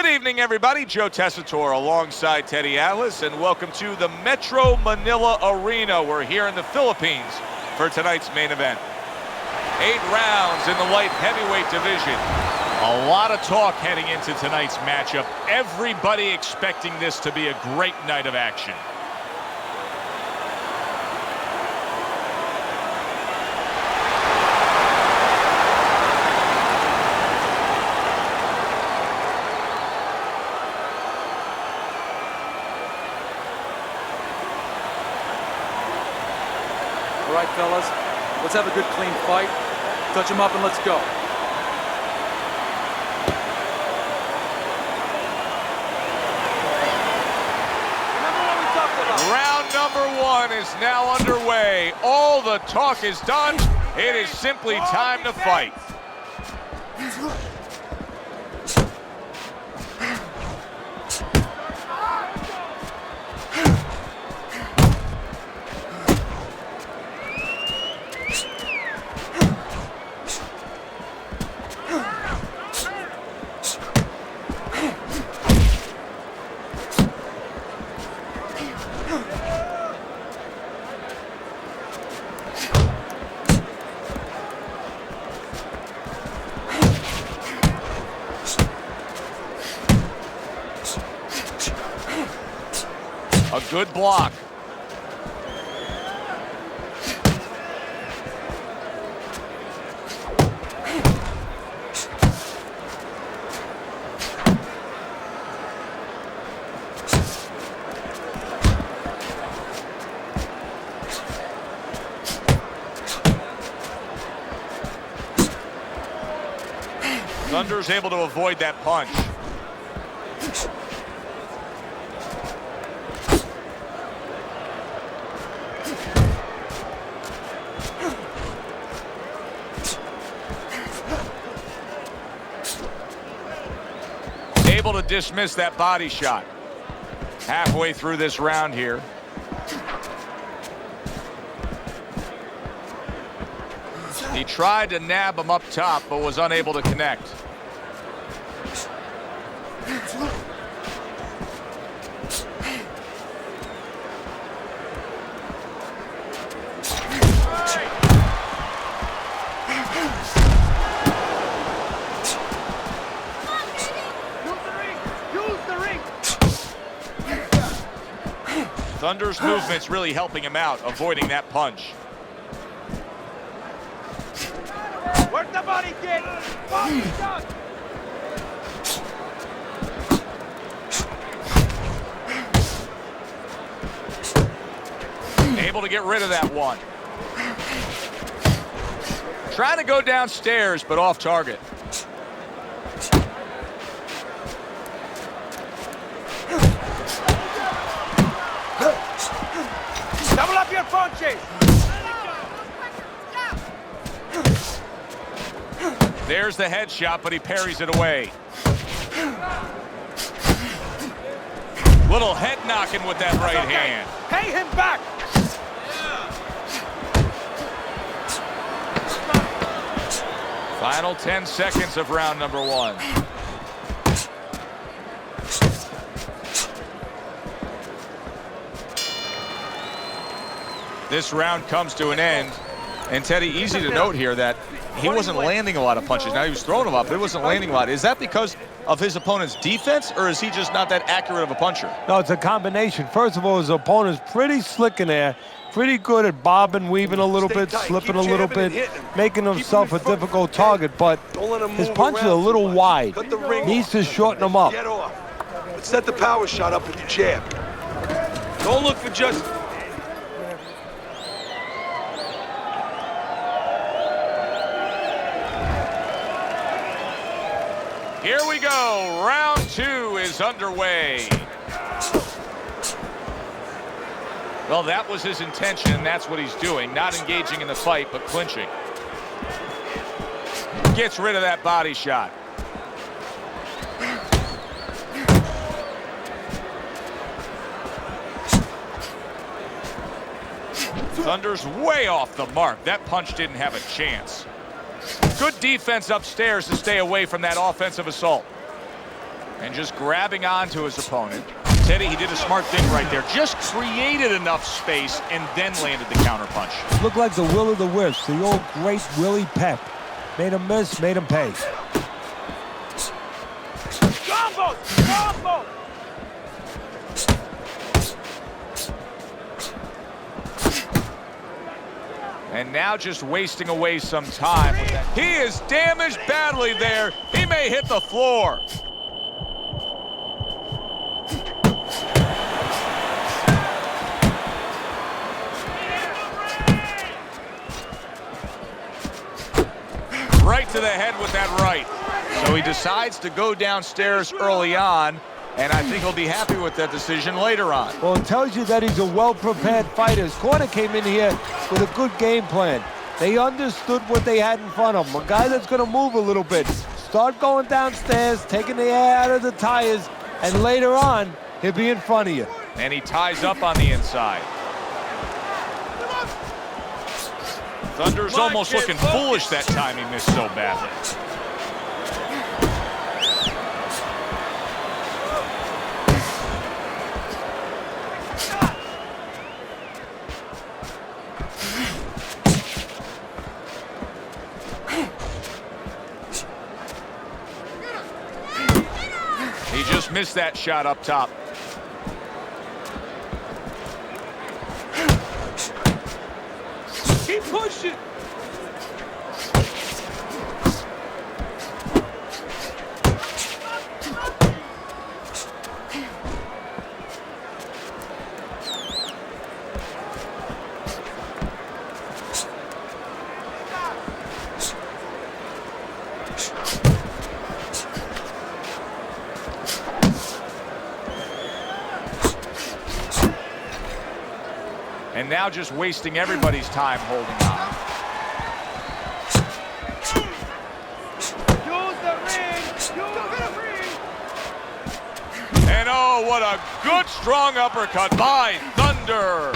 Good evening, everybody. Joe Tessitore alongside Teddy Atlas, and welcome to the Metro Manila Arena. We're here in the Philippines for tonight's main event. 8 rounds in the light heavyweight division. A lot of talk heading into tonight's matchup. Everybody expecting this to be a great night of action. All right, fellas, let's have a good, clean fight. Touch him up and let's go. Round number 1 is now underway. All the talk is done. It is simply time to fight. A good block. Thunder's able to avoid that punch. Able to dismiss that body shot. Halfway through this round here. He tried to nab him up top, but was unable to connect. Thunder's movement's really helping him out, avoiding that punch. Work the body kick! Body shot! Able to get rid of that one. Trying to go downstairs, but off target. Double up your punches! There's the headshot, but he parries it away. Little head knocking with that right hand. Pay him back! Final 10 seconds of round number 1. This round comes to an end. And Teddy, easy to note here that he wasn't landing a lot of punches. Now he was throwing them up, but he wasn't landing a lot. Is that because of his opponent's defense, or is he just not that accurate of a puncher? No, it's a combination. First of all, his opponent's pretty slick in there, pretty good at bobbing, weaving a little bit, slipping a little bit, making himself a difficult target, but his punch is a little wide. Needs to shorten them up. Get off. Let's set the power shot up with the jab. Don't look for just... Here we go. Round 2 is underway. Well, that was his intention, and that's what he's doing. Not engaging in the fight, but clinching. Gets rid of that body shot. Thunder's way off the mark. That punch didn't have a chance. Good defense upstairs to stay away from that offensive assault. And just grabbing onto his opponent. Teddy, he did a smart thing right there. Just created enough space and then landed the counterpunch. Looked like the will of the wisps, the old great Willie Pep. Made him miss, made him pay. Combos! Combos! And now just wasting away some time. He is damaged badly there. He may hit the floor. Right to the head with that right. So he decides to go downstairs early on, and I think he'll be happy with that decision later on. Well, it tells you that he's a well-prepared fighter. His corner came in here with a good game plan. They understood what they had in front of him. A guy that's going to move a little bit. Start going downstairs, taking the air out of the tires, and later on, he'll be in front of you. And he ties up on the inside. Thunder's almost looking foolish that time he missed so badly. He just missed that shot up top. Keep pushing! And now just wasting everybody's time holding on. Use the ring! Use the ring! And oh, what a good strong uppercut by Thunder.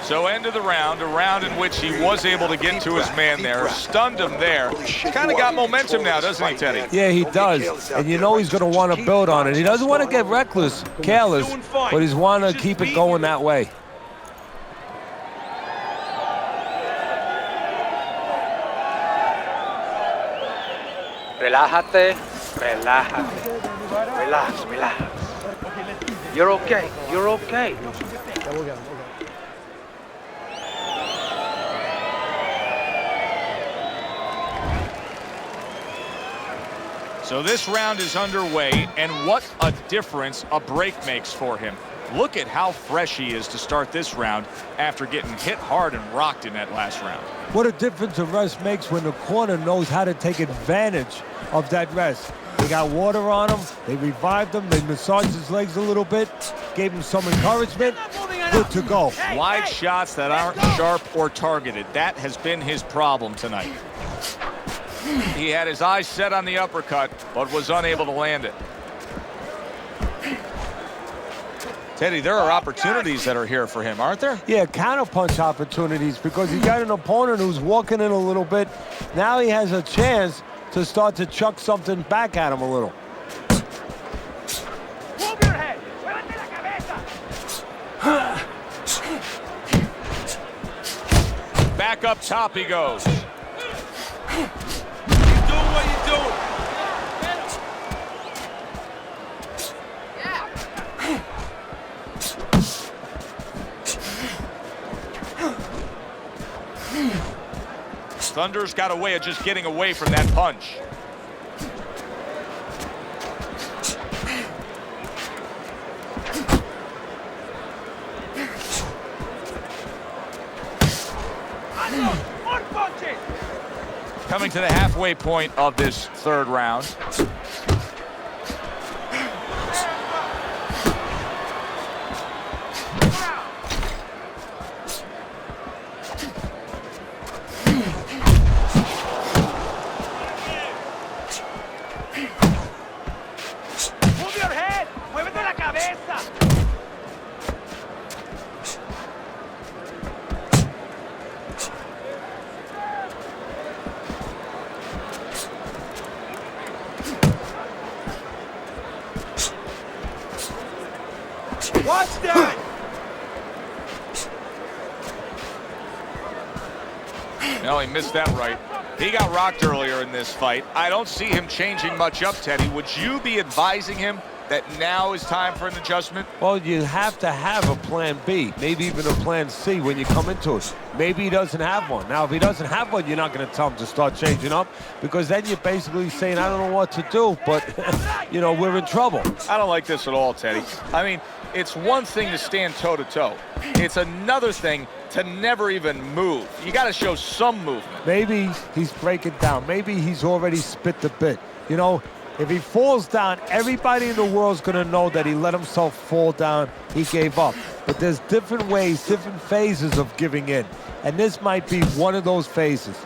So end of the round, a round in which he was able to get to his man there, stunned him there. Kind of got momentum now, doesn't he, Teddy? Yeah, he does. And you know he's going to want to build on it. He doesn't want to get reckless, careless, but he's want to keep it going that way. Relájate, relájate. Relax, relax. You're okay, you're okay. So this round is underway, and what a difference a break makes for him. Look at how fresh he is to start this round after getting hit hard and rocked in that last round. What a difference a rest makes when the corner knows how to take advantage of that rest. They got water on him, they revived him, they massaged his legs a little bit, gave him some encouragement, good to go. Wide shots that aren't sharp or targeted. That has been his problem tonight. He had his eyes set on the uppercut, but was unable to land it. Teddy, there are opportunities that are here for him, aren't there? Yeah, counterpunch opportunities because he got an opponent who's walking in a little bit. Now he has a chance to start to chuck something back at him a little. Move your head! Muévete la cabeza! Back up top he goes. Keep doing what you're doing. Thunder's got a way of just getting away from that punch. More punches! Coming to the halfway point of this third round. Move your head! Muévete la cabeza! No, he missed that right. He got rocked earlier in this fight. I don't see him changing much up, Teddy. Would you be advising him that now is time for an adjustment? Well, you have to have a plan B, maybe even a plan C when you come into it. Maybe he doesn't have one. Now, if he doesn't have one, you're not going to tell him to start changing up, because then you're basically saying, I don't know what to do, but, you know, we're in trouble. I don't like this at all, Teddy. I mean, it's one thing to stand toe-to-toe. It's another thing to never even move. You got to show some movement. Maybe he's breaking down. Maybe he's already spit the bit. You know, if he falls down, everybody in the world's going to know that he let himself fall down. He gave up. But there's different ways, different phases of giving in. And this might be one of those phases.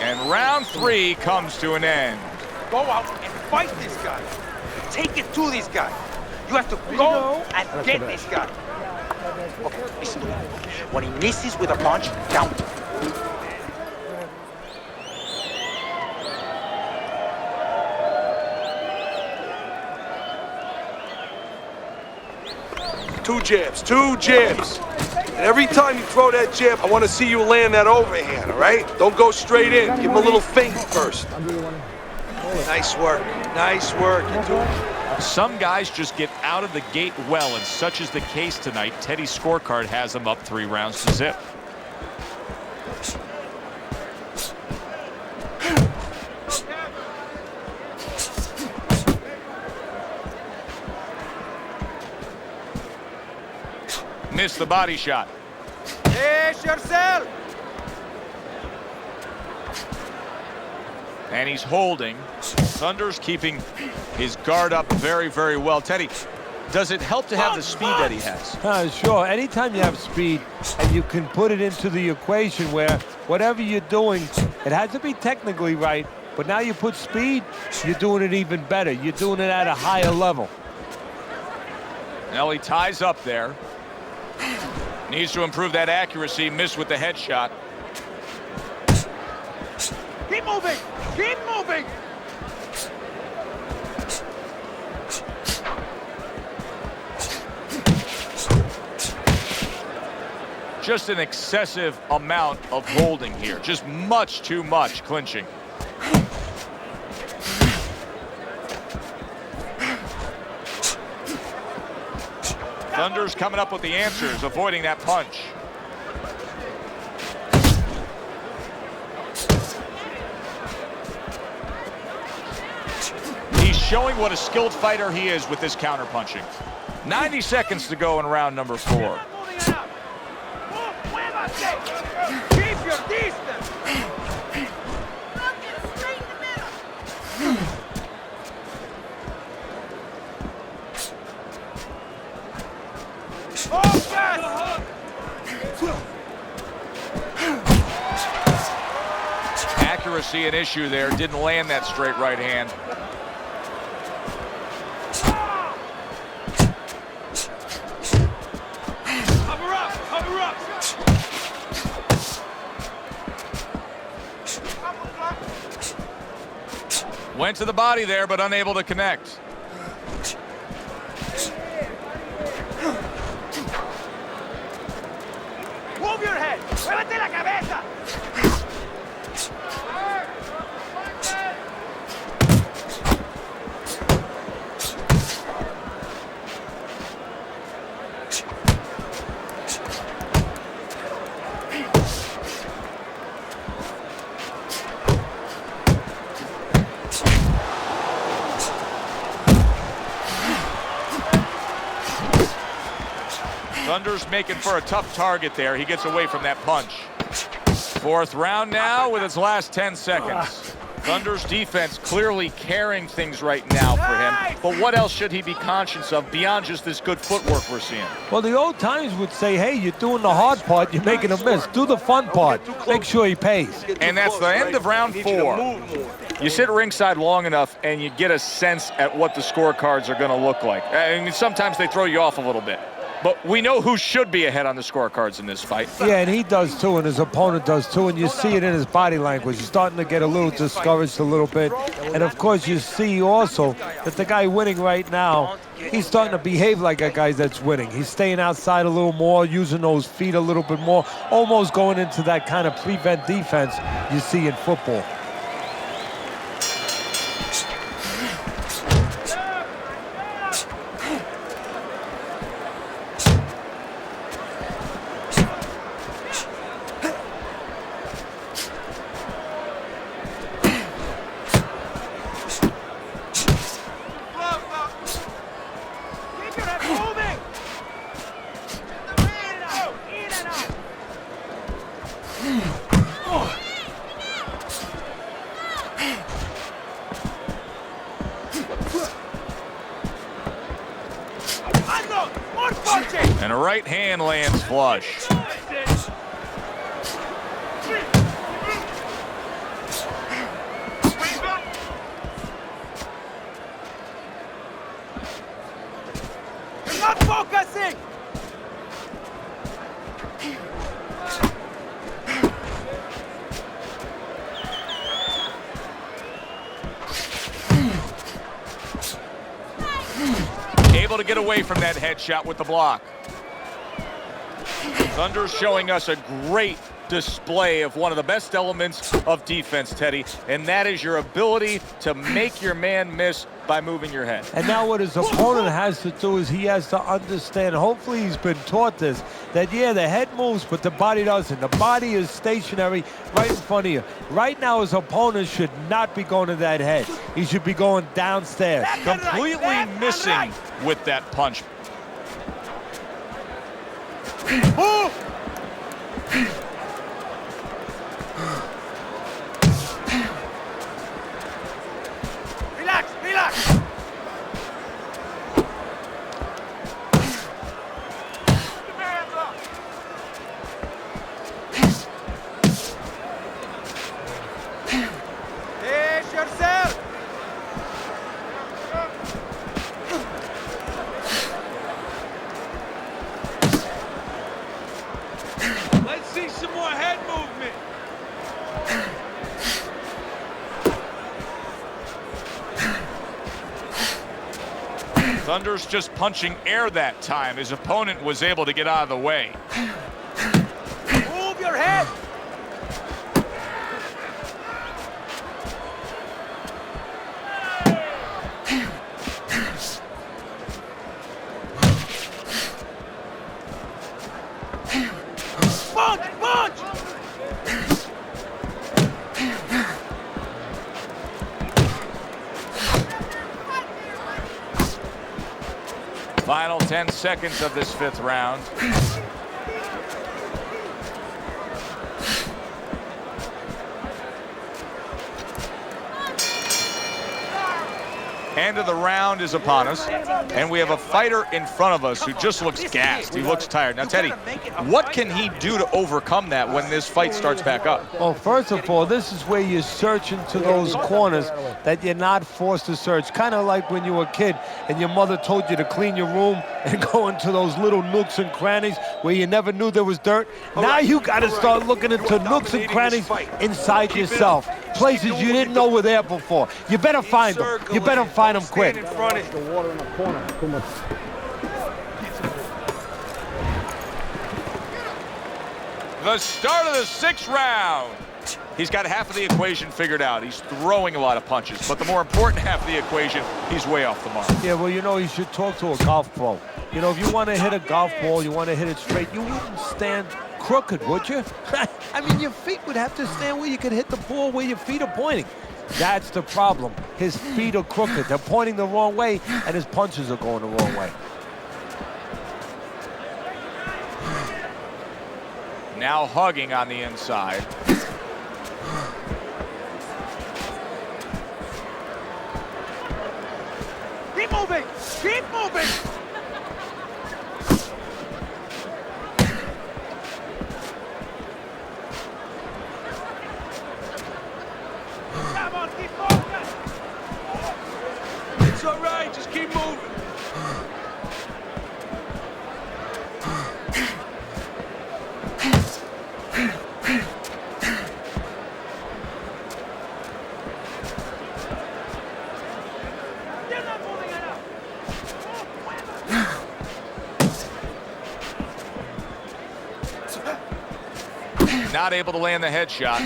And round 3 comes to an end. Go out and fight this guy. Take it to this guy. You have to go and get this guy. Okay, listen to me. When he misses with a punch, count. Two jabs, two jabs. And every time you throw that jab, I want to see you land that overhand, all right? Don't go straight in. Give him a little feint first. Nice work. Nice work. You do it. Some guys just get out of the gate well, and such is the case tonight. Teddy's scorecard has him up 3 rounds to zip. Missed the body shot. Brace yourself. And he's holding. Thunder's keeping his guard up very, very well. Teddy, does it help to have the speed that he has? Sure. Anytime you have speed and you can put it into the equation where whatever you're doing, it has to be technically right, but now you put speed, you're doing it even better. You're doing it at a higher level. Now he ties up there. Needs to improve that accuracy. Missed with the headshot. Keep moving. Keep moving. Just an excessive amount of holding here. Just much too much clinching. Thunder's coming up with the answers, avoiding that punch. He's showing what a skilled fighter he is with this counterpunching. 90 seconds to go in round number 4. Keep your distance. Accuracy an issue there. Didn't land that straight right hand. Cover up. Cover up. Went to the body there, but unable to connect. Move your head. Muévete la cabeza. Thunder's making for a tough target there. He gets away from that punch. 4th round now with its last 10 seconds. Thunder's defense clearly carrying things right now for him. But what else should he be conscious of beyond just this good footwork we're seeing? Well, the old times would say, hey, you're doing the hard part, you're making a miss. Do the fun part. Make sure he pays. And that's the end of round 4. You sit ringside long enough and you get a sense at what the scorecards are going to look like. I mean, sometimes they throw you off a little bit. But we know who should be ahead on the scorecards in this fight. Yeah, and he does too, and his opponent does too, and you see it in his body language. He's starting to get a little discouraged a little bit. And of course, you see also that the guy winning right now, he's starting to behave like a guy that's winning. He's staying outside a little more, using those feet a little bit more, almost going into that kind of prevent defense you see in football. And a right hand lands flush. You're not focusing! Able to get away from that headshot with the block. Thunder showing us a great display of one of the best elements of defense, Teddy, and that is your ability to make your man miss by moving your head. And now what his opponent has to do is he has to understand, hopefully he's been taught this, that yeah, the head moves, but the body doesn't. The body is stationary right in front of you. Right now, his opponent should not be going to that head. He should be going downstairs. Completely missing with that punch. Relax, relax! Pace yourself! Let's see some more head movement. Thunder's just punching air that time. His opponent was able to get out of the way. Move your head! Punch! Punch! Final 10 seconds of this fifth round. End of the round is upon us, and we have a fighter in front of us who just looks gassed. He looks tired. Now, Teddy, what can he do to overcome that when this fight starts back up? Well, first of all, this is where you search into those corners that you're not forced to search. Kind of like when you were a kid and your mother told you to clean your room and go into those little nooks and crannies where you never knew there was dirt. Now you got to start looking into nooks and crannies inside yourself. Places you didn't know were there before. You better find them. You better find them quick. The water in the corner, too much. The start of the sixth round. He's got half of the equation figured out. He's throwing a lot of punches, but the more important half of the equation, he's way off the mark. Yeah, well, you know, you should talk to a golf pro. You know, if you want to hit a golf ball, you want to hit it straight, you wouldn't stand crooked, would you? I mean, your feet would have to stand where you could hit the ball where your feet are pointing. That's the problem. His feet are crooked. They're pointing the wrong way, and his punches are going the wrong way. Now hugging on the inside. Keep moving! Keep moving! Come on, keep focused! It's all right, just keep moving. Not able to land the headshot.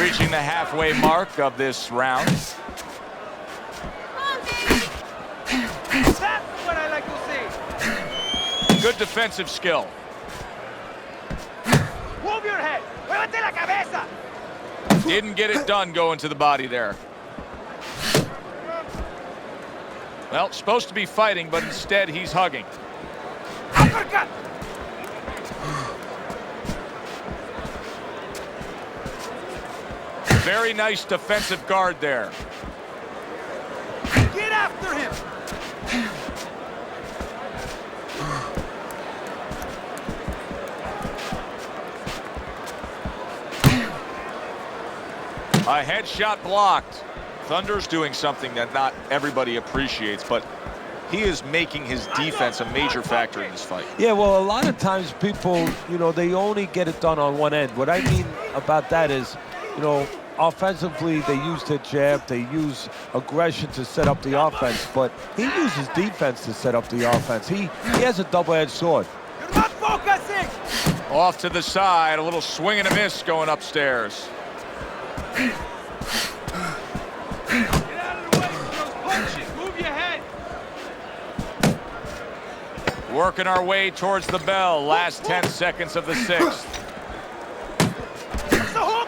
Reaching the halfway mark of this round. That's what I like to see. Good defensive skill. Move your head. Muévete la cabeza. Didn't get it done going to the body there. Well, supposed to be fighting, but instead he's hugging. Uppercut. Very nice defensive guard there. Get after him. A headshot blocked. Thunder's doing something that not everybody appreciates, but he is making his defense a major factor in this fight. Yeah, well, a lot of times people, you know, they only get it done on one end. What I mean about that is, you know, offensively, they use their jab, they use aggression to set up the offense, but he uses defense to set up the offense. He has a double-edged sword. You're not focusing. Off to the side, a little swing and a miss going upstairs. Get out of the way from those punches. Move your head. Working our way towards the bell. Last 10 seconds of the sixth. That's the hook.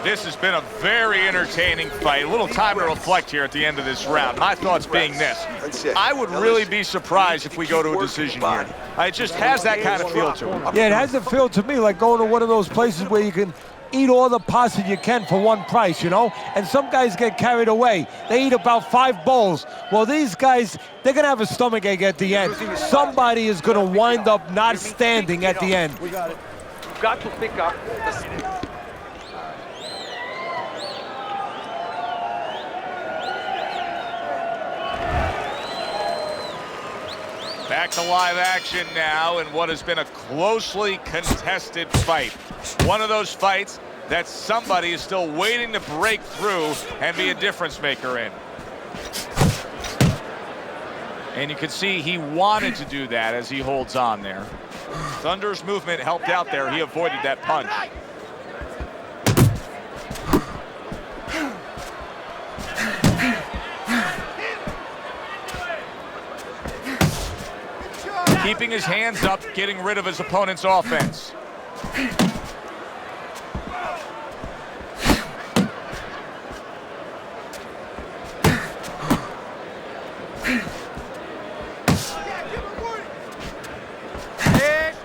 This has been a very entertaining fight. A little time to reflect here at the end of this round. My thoughts being this. I would really be surprised if we go to a decision here. It just has that kind of feel to it. Yeah, it has a feel to me like going to one of those places where you can eat all the pasta you can for one price, you know? And some guys get carried away. They eat about 5 bowls. Well, these guys, they're going to have a stomachache at the end. Somebody is going to wind up not standing at the end. We got it. You've got to pick up the... Back to live action now in what has been a closely contested fight. One of those fights that somebody is still waiting to break through and be a difference maker in. And you can see he wanted to do that as he holds on there. Thunder's movement helped out there. He avoided that punch. Keeping his hands up, getting rid of his opponent's offense.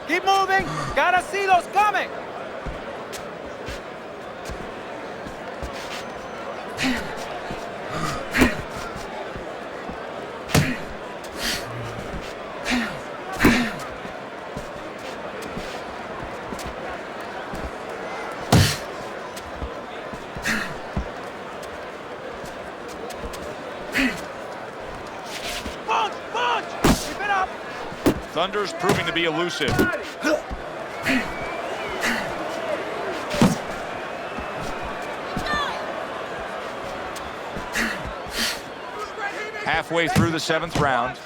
Keep moving. Gotta see those coming. Thunder's proving to be elusive. Halfway through the 7th round.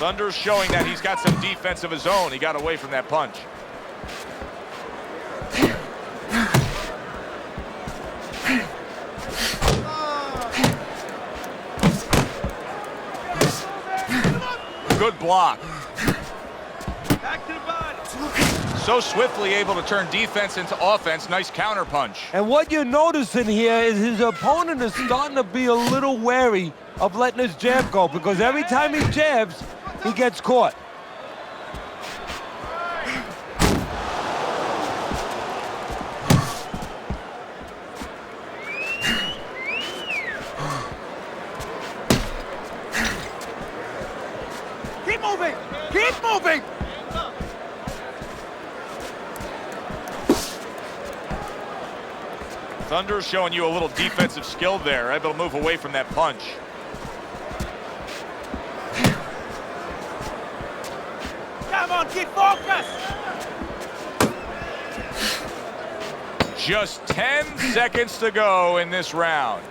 Thunder's showing that he's got some defense of his own. He got away from that punch. Good block. Back to the body. So swiftly able to turn defense into offense. Nice counter punch. And what you're noticing here is his opponent is starting to be a little wary of letting his jab go, because every time he jabs, he gets caught. Keep moving. Keep moving. Thunder's showing you a little defensive skill there, able to move away from that punch. Come on, keep focused. Just 10 seconds to go in this round.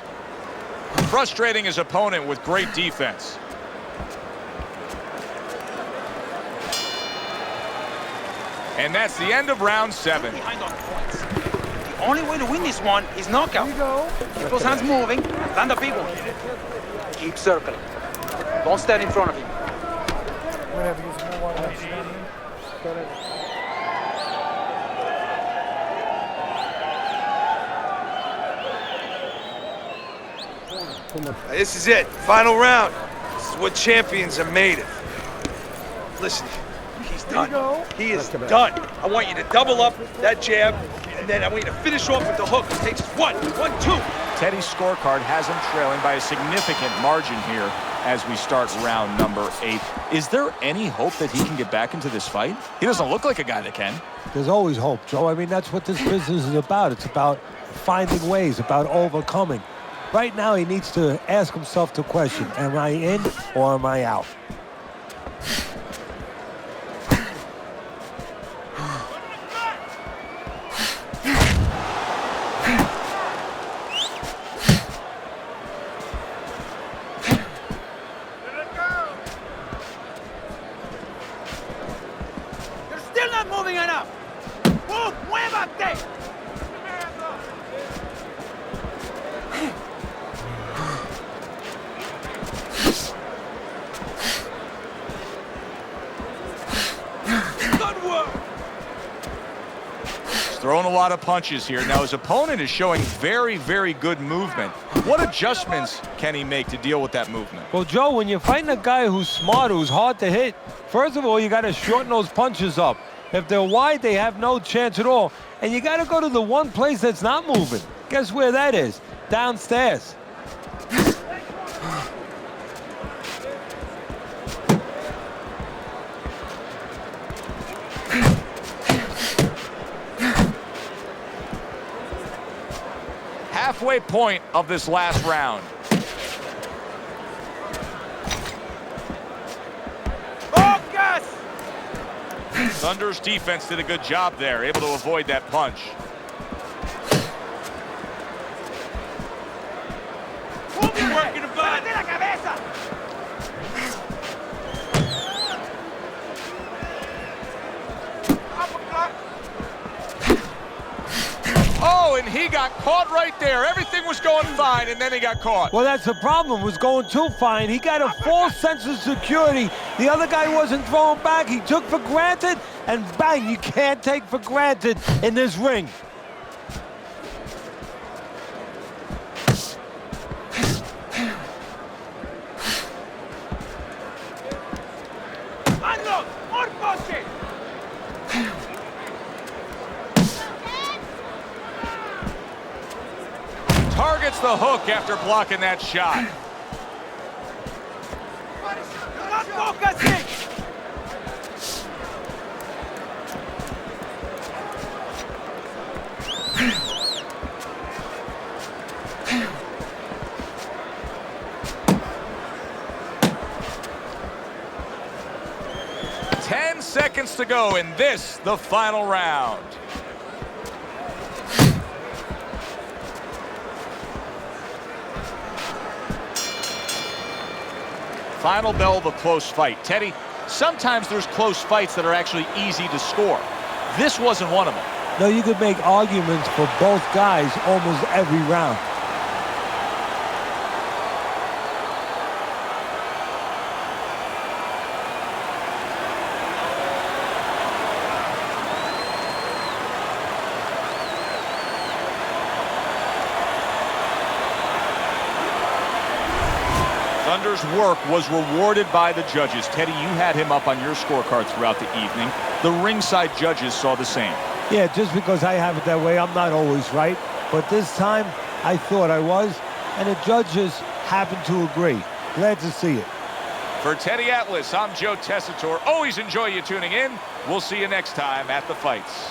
Frustrating his opponent with great defense. And that's the end of round 7. Behind on points. The only way to win this one is knockout. Keep those hands moving and land a big one. Keep circling. Don't stand in front of him. This is it. Final round. This is what champions are made of. Listen, he's done. He is done. I want you to double up that jab, and then I want you to finish off with the hook. It takes 1, 2. Teddy's scorecard has him trailing by a significant margin here as we start round number 8. Is there any hope that he can get back into this fight? He doesn't look like a guy that can. There's always hope, Joe. I mean, that's what this business is about. It's about finding ways, about overcoming. Right now, he needs to ask himself the question, am I in or am I out? You're still not moving enough. Move, muévate. Good work. He's throwing a lot of punches here. Now his opponent is showing very, very good movement. What adjustments can he make to deal with that movement? Well, Joe, when you're fighting a guy who's smart, who's hard to hit, first of all, you got to shorten those punches up. If they're wide, they have no chance at all. And you got to go to the one place that's not moving. Guess where that is? Downstairs. Halfway point of this last round. Focus. Thunder's defense did a good job there, able to avoid that punch. Working the butt. la cabeza. Oh, and he got caught right there. Everything was going fine, and then he got caught. Well, that's the problem. Was going too fine. He got a false sense of security. The other guy wasn't throwing back. He took for granted, and bang, you can't take for granted in this ring. Unlock. More punches. Targets the hook after blocking that shot. Not focusing. Ten seconds to go in this, the final round. Final bell of a close fight. Teddy, sometimes there's close fights that are actually easy to score. This wasn't one of them. No, you could make arguments for both guys almost every round. Thunder's work was rewarded by the judges. Teddy, you had him up on your scorecard throughout the evening. The ringside judges saw the same. Yeah, just because I have it that way, I'm not always right. But this time, I thought I was, and the judges happen to agree. Glad to see it. For Teddy Atlas, I'm Joe Tessitore. Always enjoy you tuning in. We'll see you next time at the fights.